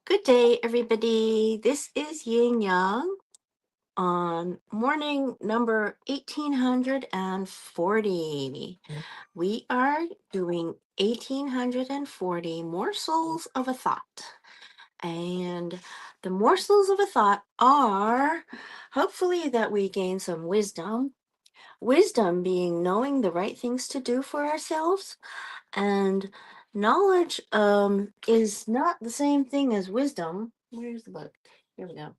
Good day, everybody. This is Yin Yang on morning number 1840. We are doing 1840 morsels of a thought. And the morsels of a thought are hopefully that we gain some wisdom. Wisdom being knowing the right things to do for ourselves, and knowledge is not the same thing as wisdom. Where's the book? Here we go.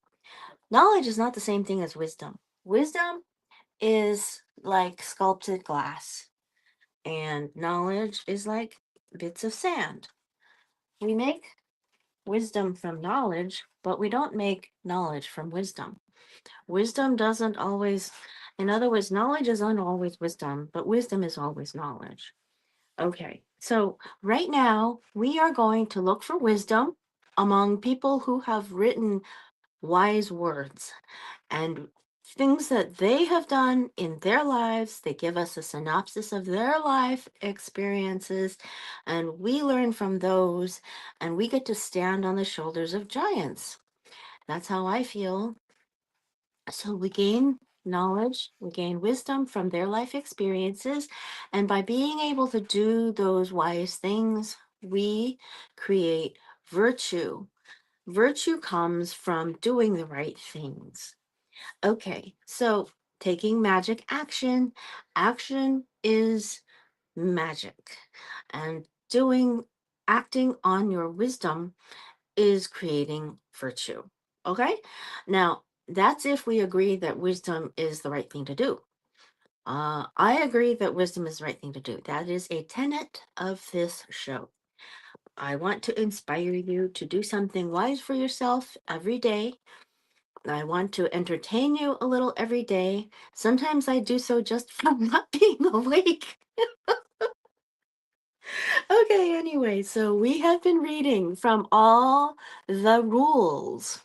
Knowledge is not the same thing as wisdom. Wisdom is like sculpted glass, and knowledge is like bits of sand. We make wisdom from knowledge, but we don't make knowledge from wisdom. Wisdom doesn't always, in other words, knowledge isn't always wisdom, but wisdom is always knowledge. Okay, so right now we are going to look for wisdom among people who have written wise words and things that they have done in their lives. They give us a synopsis of their life experiences, and we learn from those, and we get to stand on the shoulders of giants. That's how I feel. So we gain knowledge, we gain wisdom from their life experiences, and by being able to do those wise things, we create virtue. Virtue comes from doing the right things. Okay, so taking magic action, action is magic, and acting on your wisdom is creating virtue. Okay, now that's if we agree that wisdom is the right thing to do. I agree that wisdom is the right thing to do. That is a tenet of this show. I want to inspire you to do something wise for yourself every day. I want to entertain you a little every day. Sometimes I do so just from not being awake. Okay, anyway, so we have been reading from All the Rules.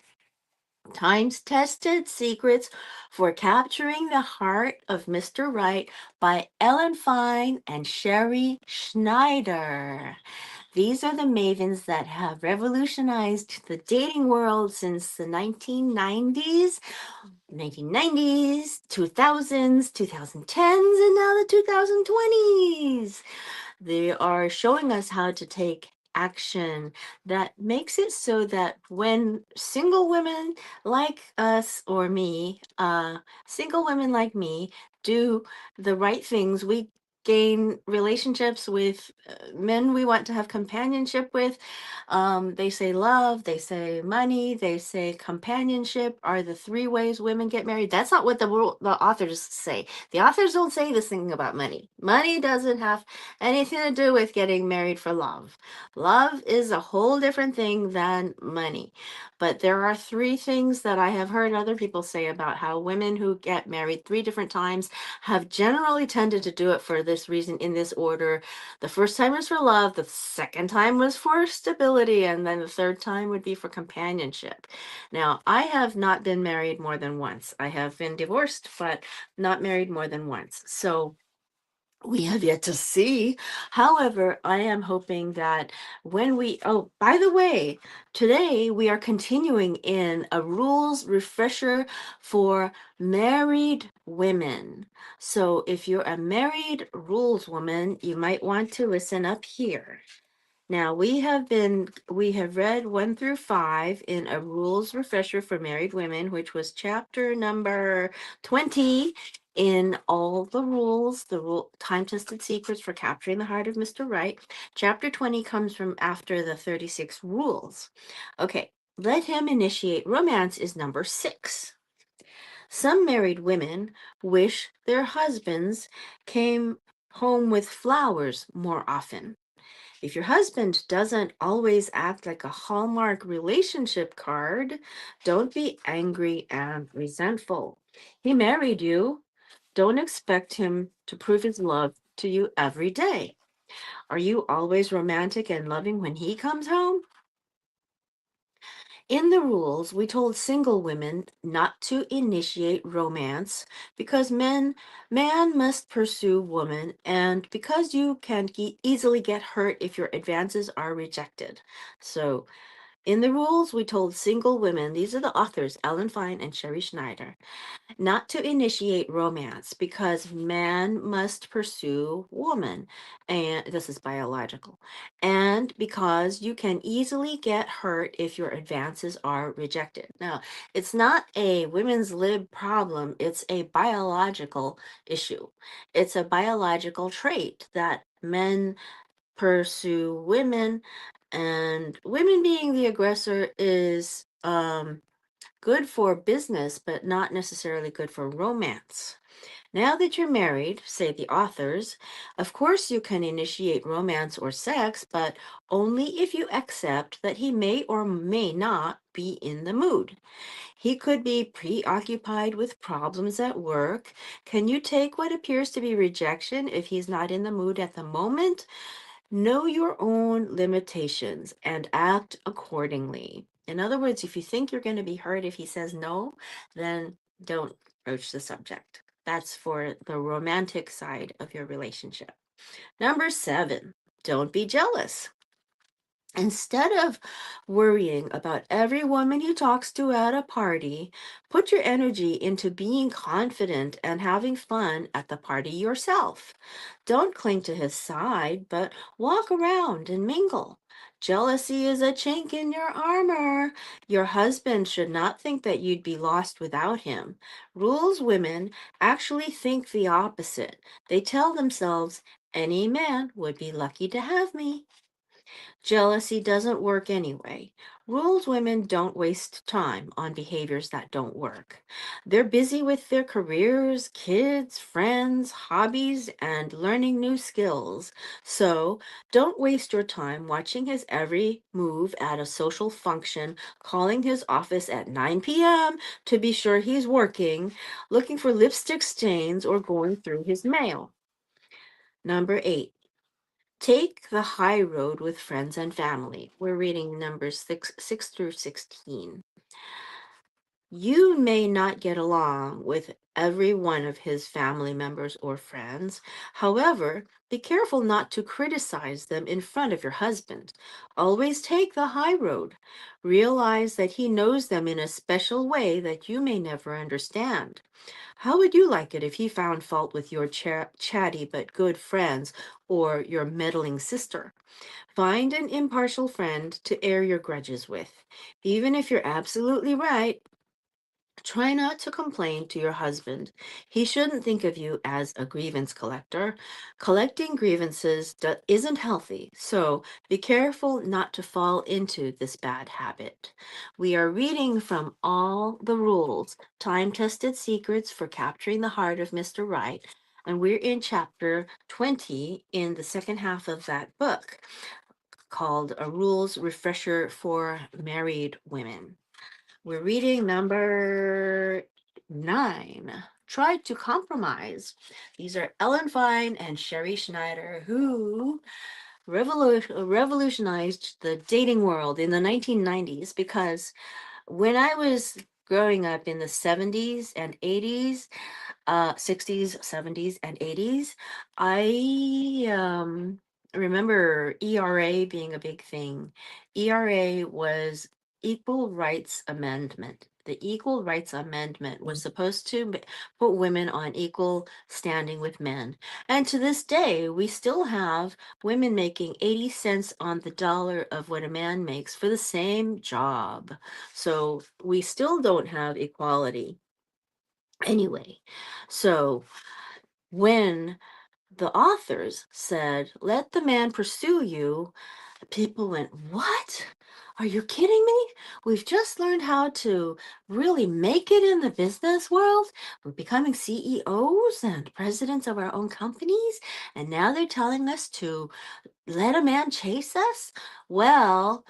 Times Tested Secrets for Capturing the Heart of Mr. Right by Fein and Sherrie Schneider. These are the mavens that have revolutionized the dating world since the 1990s, 2000s, 2010s, and now the 2020s. They are showing us how to take action that makes it so that when single women like us or me, single women like me, do the right things, we gain relationships with men we want to have companionship with. They say love, they say money, they say companionship are the three ways women get married. That's not what the authors say. The authors don't say this thing about money. Money doesn't have anything to do with getting married for love. Love is a whole different thing than money. But there are three things that I have heard other people say about how women who get married three different times have generally tended to do it for this reason in this order. The first time was for love, the second time was for stability, and then the third time would be for companionship. Now, I have not been married more than once. I have been divorced, but not married more than once. So we have yet to see. However, I am hoping that oh, by the way, today we are continuing in a rules refresher for married women. So if you're a married rules woman, you might want to listen up here. Now we have read 1 through 5 in a rules refresher for married women, which was chapter number 20 in All the Rules, the time-tested secrets for capturing the heart of Mr. Right. Chapter 20 comes from after the 36 rules. Okay, let him initiate romance is number 6. Some married women wish their husbands came home with flowers more often. If your husband doesn't always act like a Hallmark relationship card, don't be angry and resentful. He married you. Don't expect him to prove his love to you every day. Are you always romantic and loving when he comes home? In the rules, we told single women not to initiate romance because man must pursue woman, and because you can easily get hurt if your advances are rejected. So In the rules, we told single women, these are the authors, Ellen Fein and Sherrie Schneider, not to initiate romance because man must pursue woman, and this is biological, and because you can easily get hurt if your advances are rejected. Now, it's not a women's lib problem, it's a biological issue. It's a biological trait that men pursue women, and women being the aggressor is good for business, but not necessarily good for romance. Now that you're married, say the authors, of course you can initiate romance or sex, but only if you accept that he may or may not be in the mood. He could be preoccupied with problems at work. Can you take what appears to be rejection if he's not in the mood at the moment? Know your own limitations and act accordingly. In other words, if you think you're going to be hurt if he says no, then don't broach the subject. That's for the romantic side of your relationship. Number 7, don't be jealous. Instead of worrying about every woman he talks to at a party, put your energy into being confident and having fun at the party yourself. Don't cling to his side, but walk around and mingle. Jealousy is a chink in your armor. Your husband should not think that you'd be lost without him. Rules women actually think the opposite. They tell themselves, any man would be lucky to have me. Jealousy doesn't work anyway. Rules women don't waste time on behaviors that don't work. They're busy with their careers, kids, friends, hobbies, and learning new skills. So don't waste your time watching his every move at a social function, calling his office at 9 p.m. to be sure he's working, looking for lipstick stains, or going through his mail. Number 8. Take the high road with friends and family. We're reading numbers 6 through 16. You may not get along with every one of his family members or friends. However, be careful not to criticize them in front of your husband. Always take the high road. Realize that he knows them in a special way that you may never understand. How would you like it if he found fault with your chatty but good friends or your meddling sister? Find an impartial friend to air your grudges with. Even if you're absolutely right, try not to complain to your husband. He shouldn't think of you as a grievance collector. Collecting grievances isn't healthy, so be careful not to fall into this bad habit. We are reading from All the Rules, Time-Tested Secrets for Capturing the Heart of Mr. Right, and we're in chapter 20 in the second half of that book called A Rules Refresher for Married Women. We're reading number 9. Try to compromise. These are Ellen Fine and Sherrie Schneider, who revolutionized the dating world in the 1990s because when I was growing up in the 70s and 80s, 60s, 70s, and 80s. I remember ERA being a big thing. ERA was Equal Rights Amendment. The Equal Rights Amendment was supposed to put women on equal standing with men. And to this day, we still have women making 80 cents on the dollar of what a man makes for the same job. So we still don't have equality. Anyway, so when the authors said, let the man pursue you, people went, what? Are you kidding me? We've just learned how to really make it in the business world. We're becoming CEOs and presidents of our own companies. And now they're telling us to let a man chase us? Well,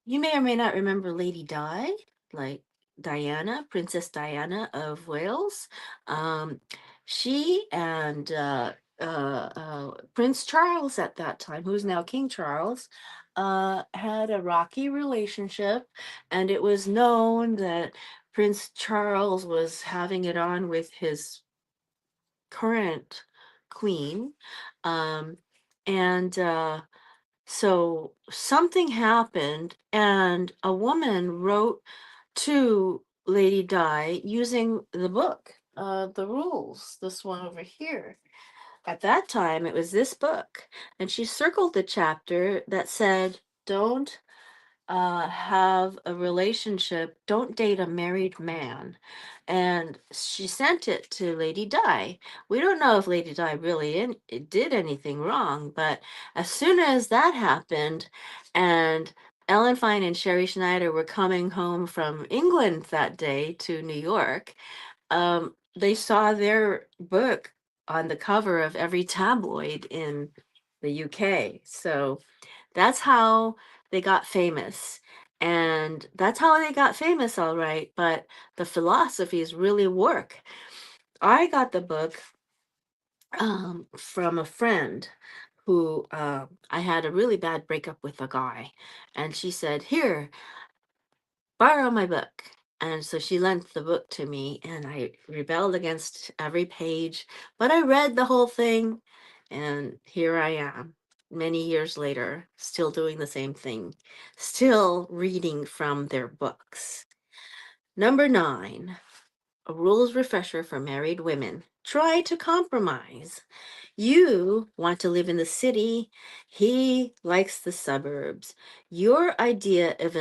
you may or may not remember Lady Di, like Diana, Princess Diana of Wales. Um, she and Prince Charles at that time, who's now King Charles, had a rocky relationship, and it was known that Prince Charles was having it on with his current queen. Um, and So something happened, and a woman wrote to Lady Di using the book, the rules, this one over here. At that time, it was this book, and she circled the chapter that said, don't have a relationship, don't date a married man. And she sent it to Lady Di. We don't know if Lady Di really did anything wrong, but as soon as that happened, and Ellen Fein and Sherrie Schneider were coming home from England that day to New York, they saw their book on the cover of every tabloid in the UK. So that's how they got famous. And that's how they got famous, all right. But the philosophies really work. I got the book from a friend who I had a really bad breakup with a guy. And she said, here, borrow my book. And so she lent the book to me, and I rebelled against every page, but I read the whole thing, and here I am, many years later, still doing the same thing, still reading from their books. Number 9, a rules refresher for married women. Try to compromise. You want to live in the city. He likes the suburbs. Your idea of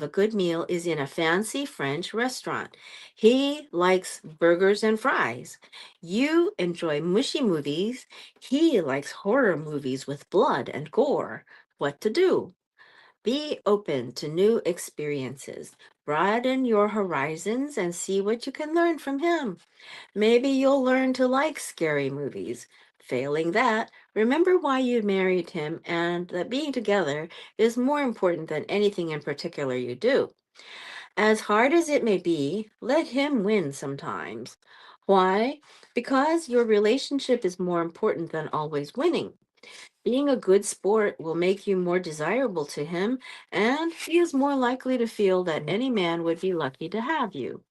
a good meal is in a fancy French restaurant. He likes burgers and fries. You enjoy mushy movies. He likes horror movies with blood and gore. What to do? Be open to new experiences. Broaden your horizons and see what you can learn from him. Maybe you'll learn to like scary movies. Failing that, remember why you married him and that being together is more important than anything in particular you do. As hard as it may be, let him win sometimes. Why? Because your relationship is more important than always winning. Being a good sport will make you more desirable to him, and he is more likely to feel that any man would be lucky to have you.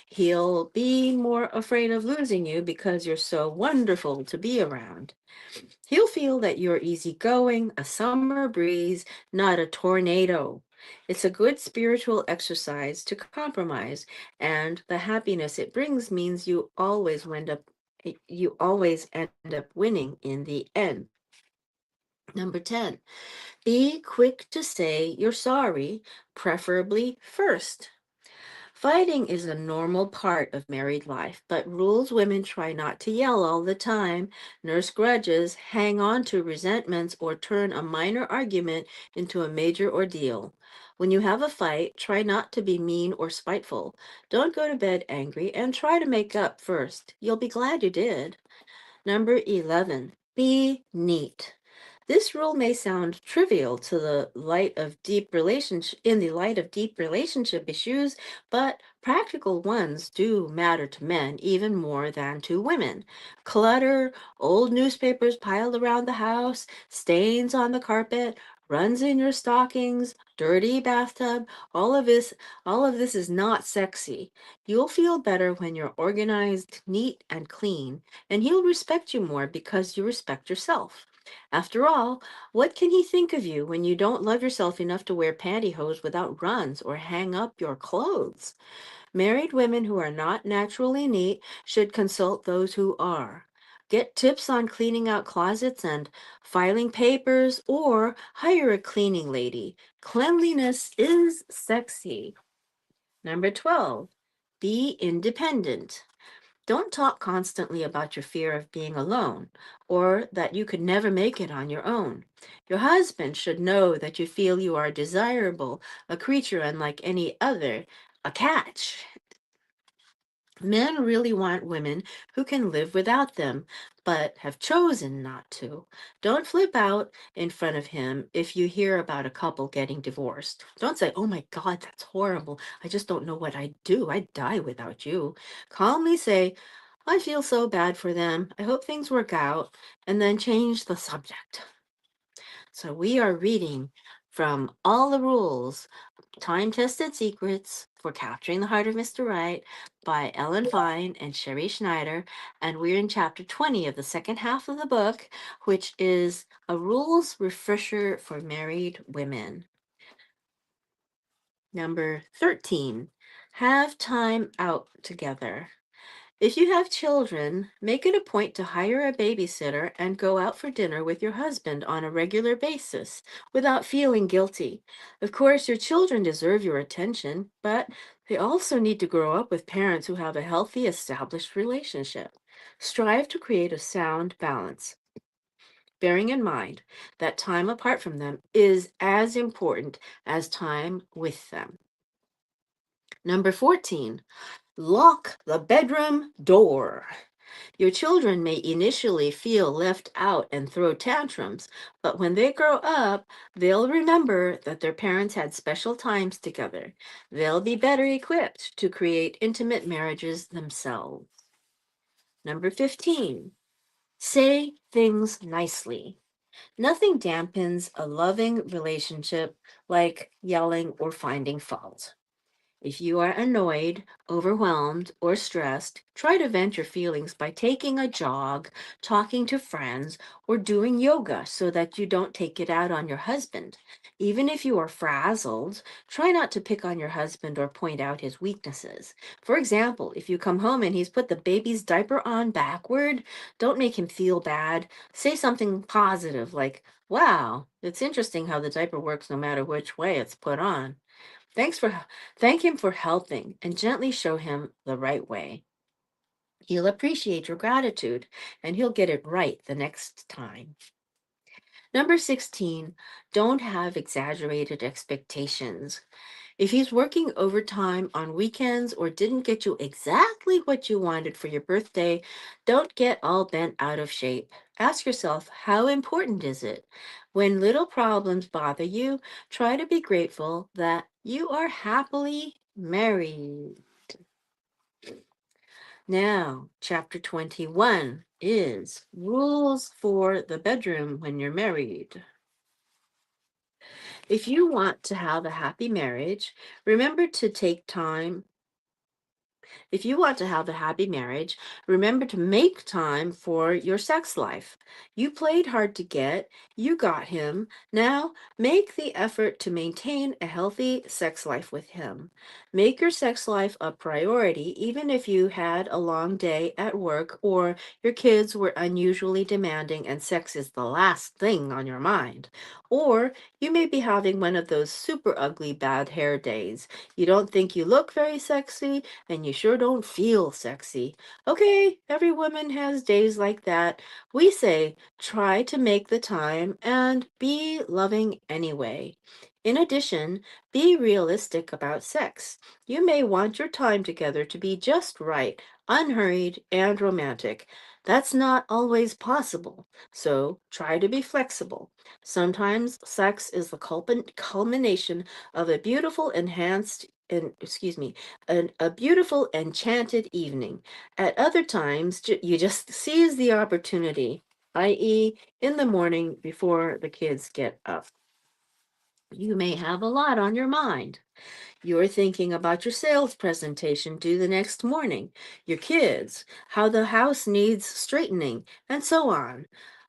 He'll be more afraid of losing you because you're so wonderful to be around. He'll feel that you're easygoing, a summer breeze, not a tornado. It's a good spiritual exercise to compromise, and the happiness it brings means you always end up winning in the end. Number 10, be quick to say you're sorry, preferably first. Fighting is a normal part of married life, but rules women try not to yell all the time, nurse grudges, hang on to resentments, or turn a minor argument into a major ordeal. When you have a fight, try not to be mean or spiteful. Don't go to bed angry and try to make up first. You'll be glad you did. Number 11, be neat. This rule may sound trivial to the light of deep relationship in the light of deep relationship issues, but practical ones do matter to men even more than to women. Clutter, old newspapers piled around the house, stains on the carpet, runs in your stockings, dirty bathtub, all of this is not sexy. You'll feel better when you're organized, neat, and clean, and he'll respect you more because you respect yourself. After all, what can he think of you when you don't love yourself enough to wear pantyhose without runs or hang up your clothes? Married women who are not naturally neat should consult those who are. Get tips on cleaning out closets and filing papers, or hire a cleaning lady. Cleanliness is sexy. Number 12, be independent. Don't talk constantly about your fear of being alone or that you could never make it on your own. Your husband should know that you feel you are desirable, a creature unlike any other, a catch. Men really want women who can live without them, but have chosen not to. Don't flip out in front of him if you hear about a couple getting divorced. Don't say, oh my God, that's horrible. I just don't know what I'd do. I'd die without you. Calmly say, I feel so bad for them. I hope things work out. And then change the subject. So we are reading from All the Rules Time-Tested Secrets for Capturing the Heart of Mr. Right by Fein and Sherrie Schneider. And we're in chapter 20 of the second half of the book, which is a rules refresher for married women. Number 13, have time out together. If you have children, make it a point to hire a babysitter and go out for dinner with your husband on a regular basis without feeling guilty. Of course, your children deserve your attention, but they also need to grow up with parents who have a healthy, established relationship. Strive to create a sound balance, bearing in mind that time apart from them is as important as time with them. Number 14, lock the bedroom door. Your children may initially feel left out and throw tantrums, but when they grow up, they'll remember that their parents had special times together. They'll be better equipped to create intimate marriages themselves. Number 15, say things nicely. Nothing dampens a loving relationship like yelling or finding fault. If you are annoyed, overwhelmed, or stressed, try to vent your feelings by taking a jog, talking to friends, or doing yoga so that you don't take it out on your husband. Even if you are frazzled, try not to pick on your husband or point out his weaknesses. For example, if you come home and he's put the baby's diaper on backward, don't make him feel bad. Say something positive like, "Wow, it's interesting how the diaper works no matter which way it's put on." Thank him for helping and gently show him the right way. He'll appreciate your gratitude and he'll get it right the next time. Number 16, don't have exaggerated expectations. If he's working overtime on weekends or didn't get you exactly what you wanted for your birthday, don't get all bent out of shape. Ask yourself, how important is it? When little problems bother you, try to be grateful that you are happily married. Now, chapter 21 is rules for the bedroom when you're married. If you want to have a happy marriage, remember to take time If you want to have a happy marriage, remember to make time for your sex life. You played hard to get, you got him. Now make the effort to maintain a healthy sex life with him. Make your sex life a priority, even if you had a long day at work or your kids were unusually demanding and sex is the last thing on your mind. Or you may be having one of those super ugly bad hair days. You don't think you look very sexy, and you sure don't feel sexy. Okay, every woman has days like that. We say try to make the time and be loving anyway. In addition, be realistic about sex. You may want your time together to be just right, unhurried, and romantic. That's not always possible, so try to be flexible. Sometimes sex is the culmination of a beautiful enhanced and excuse me a beautiful enchanted evening. At other times you just seize the opportunity, i.e. in the morning before the kids get up. You may have a lot on your mind. You're thinking about your sales presentation due the next morning, your kids, how the house needs straightening, and so on.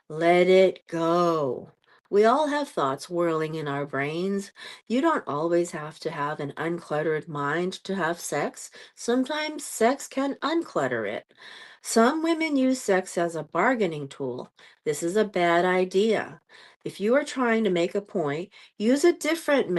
Let it go. We all have thoughts whirling in our brains. You don't always have to have an uncluttered mind to have sex. Sometimes sex can unclutter it. Some women use sex as a bargaining tool. This is a bad idea. If you are trying to make a point, use a different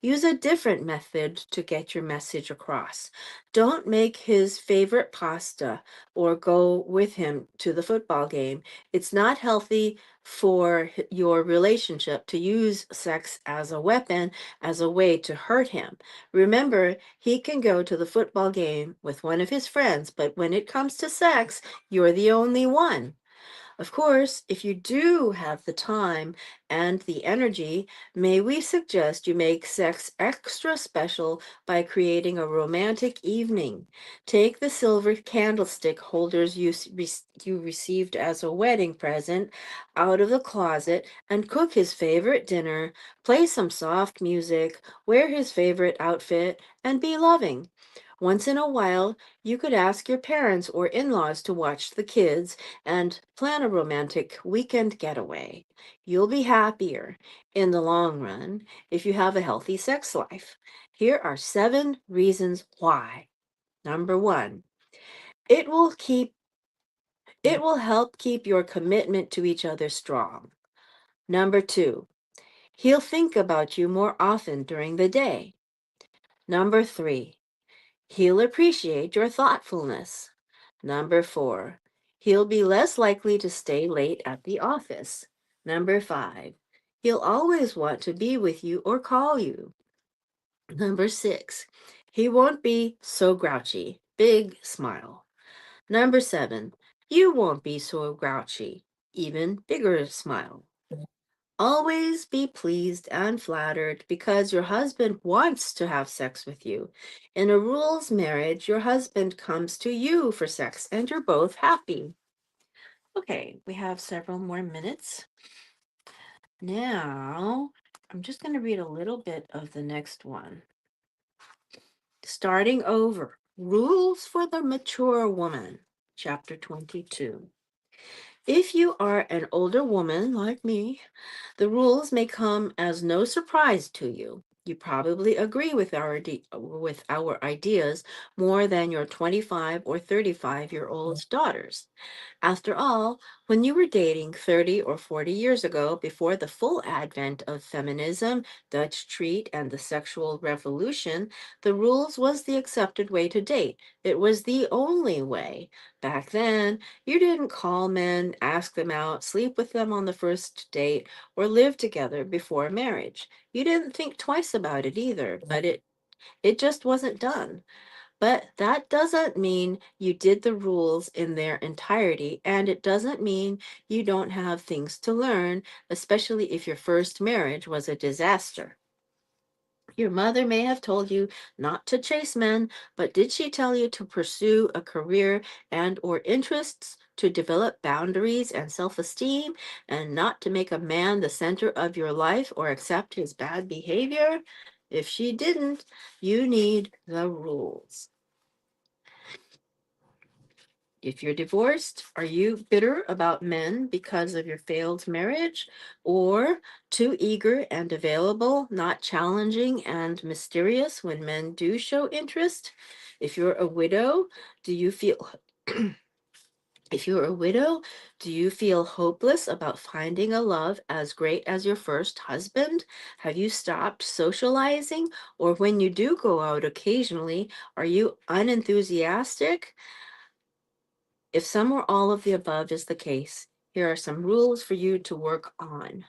use a different method to get your message across. Don't make his favorite pasta or go with him to the football game. It's not healthy for your relationship to use sex as a weapon, as a way to hurt him. Remember, he can go to the football game with one of his friends, but when it comes to sex, you're the only one. Of course, if you do have the time and the energy, may we suggest you make sex extra special by creating a romantic evening. Take the silver candlestick holders you received as a wedding present out of the closet and cook his favorite dinner, play some soft music, wear his favorite outfit, and be loving. Once in a while, you could ask your parents or in laws to watch the kids and plan a romantic weekend getaway. You'll be happier in the long run if you have a healthy sex life. Here are 7 reasons why. Number 1, it will keep it will help keep your commitment to each other strong. Number 2, he'll think about you more often during the day. Number 3, he'll appreciate your thoughtfulness. Number 4, he'll be less likely to stay late at the office. Number 5, he'll always want to be with you or call you. Number 6, he won't be so grouchy. Big smile. Number 7, you won't be so grouchy. Even bigger smile. Always be pleased and flattered because your husband wants to have sex with you. In a rules marriage, your husband comes to you for sex and you're both happy. Okay, we have several more minutes. Now, I'm just going to read a little bit of the next one. Starting over. Rules for the Mature Woman, Chapter 22. If you are an older woman like me, the rules may come as no surprise to you. You probably agree with our ideas more than your 25 or 35-year-old daughters. After all, when you were dating 30 or 40 years ago, before the full advent of feminism, Dutch treat, and the sexual revolution, the rules was the accepted way to date. It was the only way. Back then, you didn't call men, ask them out, sleep with them on the first date, or live together before marriage. You didn't think twice about it either, but it just wasn't done. But that doesn't mean you did the rules in their entirety, and it doesn't mean you don't have things to learn, especially if your first marriage was a disaster. Your mother may have told you not to chase men, but did she tell you to pursue a career and or interests, to develop boundaries and self-esteem, and not to make a man the center of your life or accept his bad behavior? If she didn't, you need the rules. If you're divorced, are you bitter about men because of your failed marriage, or too eager and available, not challenging and mysterious when men do show interest? If you're a widow, do you feel if you're a widow, do you feel hopeless about finding a love as great as your first husband? Have you stopped socializing? Or when you do go out occasionally, are you unenthusiastic? If some or all of the above is the case, here are some rules for you to work on.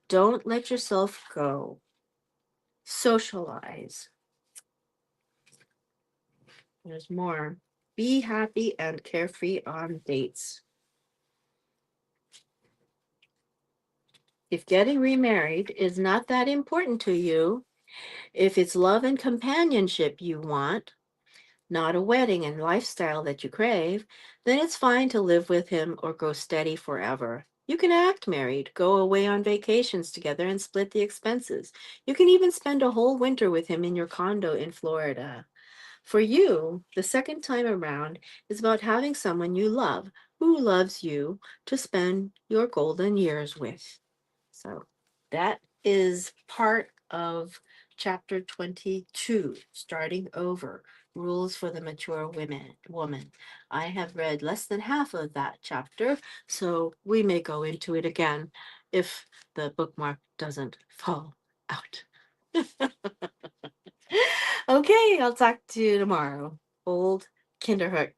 Don't let yourself go. Socialize. There's more. Be happy and carefree on dates. If getting remarried is not that important to you, if it's love and companionship you want, not a wedding and lifestyle that you crave, then it's fine to live with him or go steady forever. You can act married, go away on vacations together, and split the expenses. You can even spend a whole winter with him in your condo in Florida. For you, the second time around is about having someone you love, who loves you, to spend your golden years with. So that is part of chapter 22, starting over, rules for the mature woman. I have read less than half of that chapter, so we may go into it again if the bookmark doesn't fall out. Okay, I'll talk to you tomorrow. Old Kinderhook.